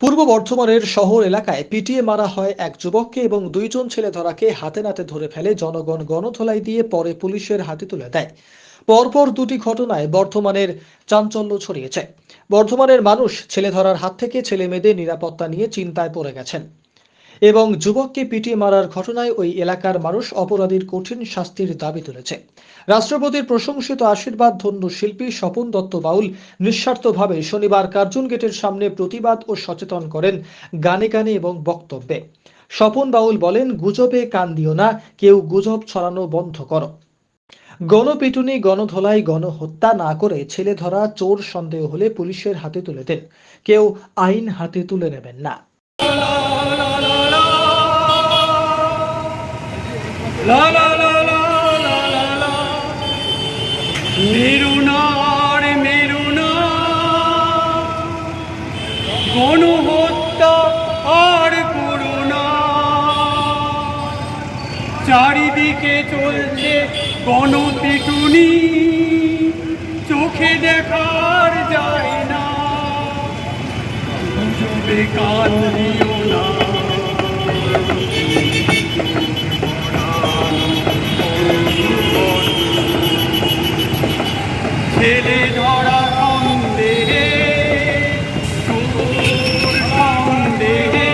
পূর্ব বর্ধমানের শহর এলাকায় পিটিয়ে মারা হয় এক যুবককে এবং দুইজন ছেলে ধরাকে হাতে নাতে ধরে ফেলে জনগণ গণধোলাই দিয়ে পরে পুলিশের হাতে তুলে দেয়। পরপর দুটি ঘটনায় বর্ধমানের চাঞ্চল্য ছড়িয়েছে। বর্ধমানের মানুষ ছেলে ধরার হাত থেকে ছেলে মেয়েদের নিরাপত্তা নিয়ে চিন্তায় পড়ে গেছেন এবং যুবককে পিটিয়ে মারার ঘটনায় ওই এলাকার মানুষ অপরাধীর কঠিন শাস্তির দাবি তুলেছে। রাষ্ট্রপতির প্রশংসিত আশীর্বাদ ধন্য শিল্পী স্বপন দত্ত বাউল নিঃস্বার্থভাবে শনিবার কার্জন গেটের সামনে প্রতিবাদ ও সচেতন করেন গানে গানে এবং বক্তব্যে। স্বপন বাউল বলেন, গুজবে কান দিও না, কেউ গুজব ছড়ানো বন্ধ করো। গণপিটুনি, গণধোলাই, গণহত্যা না করে ছেলে ধরা চোর সন্দেহ হলে পুলিশের হাতে তুলে দেন, কেউ আইন হাতে তুলে নেবেন না। লা লা লা লা লা লা লা মেরুনা রে মেরুনা, গণহত্যা আর করুণা, চারিদিকে চলছে গণপিটুনি, চোখে দেখার যায় না, গুজবে কান দিও না। ছেলে ধরা সন্দেহে, চোর সন্দেহে,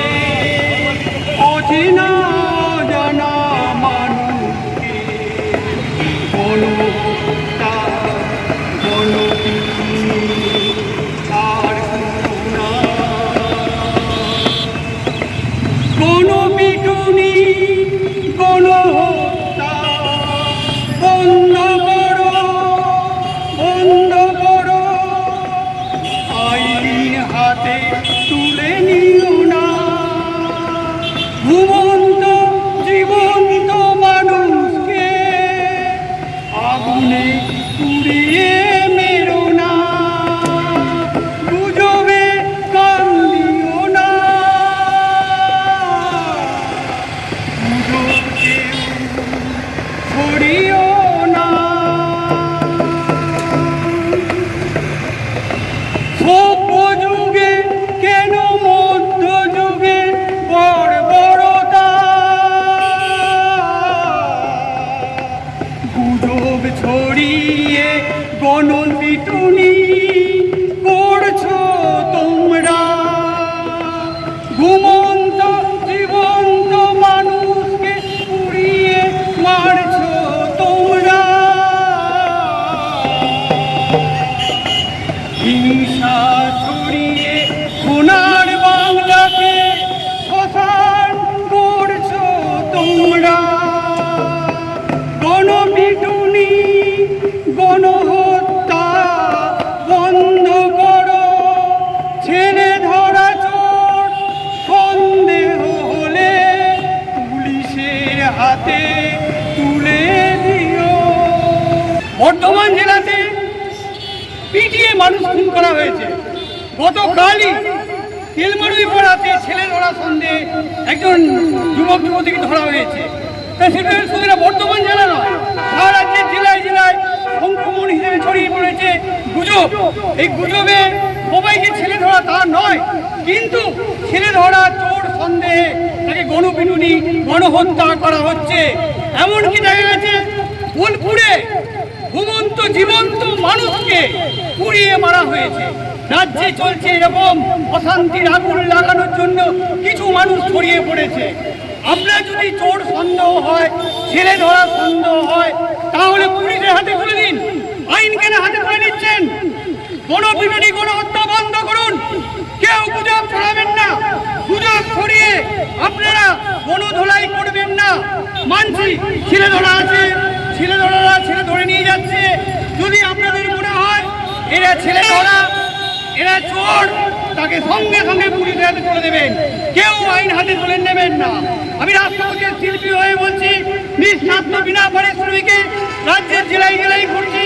অচেনা জানা মানুষকে গণহত্যা, গণপিটুনি আর করুণা। গণপিটুনি, গণহত্যা বন্ধ করো, বন্ধ করো, আইন হাতে তুলে নিও না। ঘুমন্ত জীবন্ত মানুষকে আগুনে পুড়িয়ে মেরো না, গুজবে কান দিও না, গুজবকে ছড়িও না। সভ্য যুগে কেন মধ্যযুগে বর্বরতা, গুজব ছড়িয়ে গণপিটুনি করছো তোমরা। ঘুমন্ত জীবন্ত মানুষকে পুড়িয়ে মারছো তোমরা। হিংসা ছড়িয়ে সোনার বাংলাকে শ্মশান করছো তোমরা। গণপিটুনি, গণহত্যা বন্ধ করো, ছেলে ধরা চোর সন্দেহ হলে পুলিশের হাতে তুলে দিও। বর্ধমান জেলাতে পিটিয়ে মানুষ খুন করা হয়েছে। গতকালই তেলমারুই পড়াতে ছেলে ধরা সন্দেহে একজন যুবক যুবতীকে ধরা হয়েছে। তা সেটা শুধু বর্ধমান জেলা নয়, সারা রাজ্যের জেলায় জেলায় সংক্রমণ হিসেবে ছড়িয়ে পড়েছে গুজব। এই গুজবে সবাইকে ছেলে ধরা তা নয়, কিন্তু ছেলে ধরা চোর সন্দেহে তাকে গণপিটুনি, গণহত্যা করা হচ্ছে। এমনকি দেখা গেছে বোলপুরে ঘুমন্ত জীবন্ত মানুষকে পুড়িয়ে মারা হয়েছে। রাজ্যে চলছে এরকম অশান্তির আগুন লাগানোর জন্য কিছু মানুষ ছড়িয়ে পড়েছে। আপনার যদি চোর সন্দেহ হয়, ছেলে ধরা সন্দেহ হয়, তাহলে পুলিশের হাতে তুলে দিন। আইন কেন হাতে তুলে নিচ্ছেন? গণপিটুনি, গণহত্যা বন্ধ করুন। কেউ গুজব ছড়াবেন না, গুজব ছড়িয়ে আপনারা গণধোলাই করবেন না। মানছি ছেলে ধরা আছে, ছেলে ধরারা ছেলে ধরে নিয়ে যাচ্ছে। যদি আপনাদের মনে হয় এরা ছেলে ধরা, এরা চোর, তাকে সঙ্গে সঙ্গে পুলিশের হাতে তুলে দেবেন, কেউ আইন হাতে তুলে নেবেন না। আমি রাষ্ট্রপতির শিল্পী হয়ে বলছি, নিঃস্বার্থ বিনা পারিশ্রমিকে রাজ্যের জেলায় জেলায় ঘুরছি।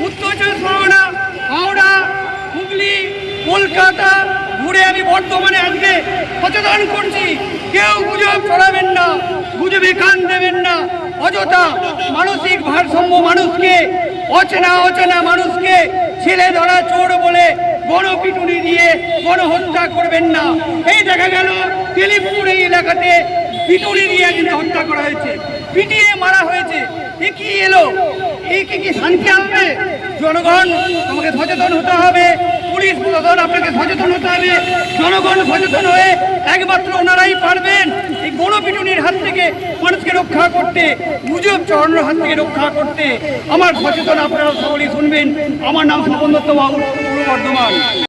উত্তর চব্বিশ পরগনা, হাওড়া, হুগলি, কলকাতা ঘুরে আমি বর্তমানে আজকে সচেতন করছি। কেউ গুজব ছড়াবেন না, গুজবে কান দেবেন না। অযথা মানসিক ভারসাম্য মানুষকে, অচেনা মানুষকে ছেলে ধরা চোর বলে গণপিটুনি দিয়ে গণহত্যা করবেন না। এই দেখা গেল তেলিপুর এই এলাকাতে পিটুনি দিয়ে একদিন হত্যা করা হয়েছে, পিটিয়ে মারা হয়েছে। এ কি এলো? একে কি শান্তি আনবে? জনগণ তোমাকে সচেতন হতে হবে, পুলিশ প্রশাসন আপনাকে সচেতন হতে হবে। জনগণ সচেতন হয়ে একমাত্র ওনারাই পারবেন এই গণপিটুনির হাত থেকে মানুষকে রক্ষা করতে, গুজব চড়ানোর হাত থেকে রক্ষা করতে। আমার সচেতন আপনারা সকলেই শুনবেন। আমার নাম স্বপন দত্ত, পূর্ব বর্ধমান।